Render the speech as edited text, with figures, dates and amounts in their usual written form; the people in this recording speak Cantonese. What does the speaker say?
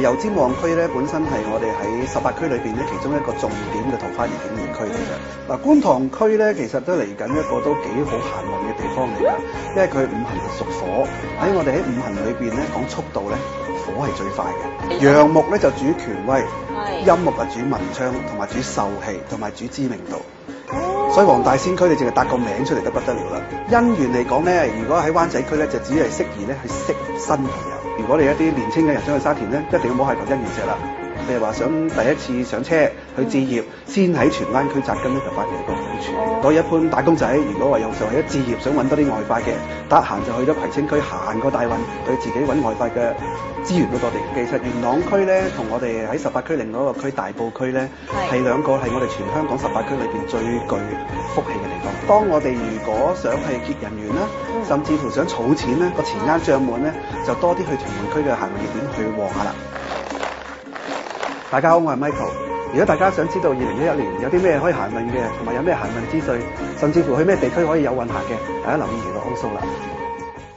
油尖旺區咧，本身係我哋喺18區裏邊咧，其中一個重點嘅桃花熱景園區嚟嘅。嗱，觀塘區咧，其實都嚟緊一個都幾好行運嘅地方嚟㗎，因為佢五行係屬火，喺我哋喺五行裏邊咧講速度咧，火係最快嘅。陽木咧就主權威，陰木就主文昌，同埋主壽氣，同埋主知名度。所以黃大仙區你淨係搭個名出嚟都不得了啦。姻緣嚟講咧，如果喺灣仔區咧，就只係適宜咧去識新朋友。如果你一啲年青嘅人想去沙田咧，一定要摸下個姻緣石啦。譬如話想第一次上車去置業，先喺荃灣區扎根咧，就反而係個好處。所以一般打工仔，如果話又就係一置業想揾多啲外快嘅，得閒就去咗葵青區行個大運，去自己揾外快嘅資源嗰度嚟。其實元朗區咧，同我哋喺18區另外一個區大埔區咧，係兩個係我哋全香港18區裏邊最具福氣嘅地方。當我哋如果想係結人緣啦，甚至乎想儲錢咧，個錢罌帳滿咧，就多啲去屯門區嘅行運熱點去旺下啦。大家好，我係 Michael。如果大家想知道2011年有啲咩可以行運嘅，同埋有咩行運資訊，甚至乎去咩地區可以有運行嘅，大家留意娛樂 Oso啦。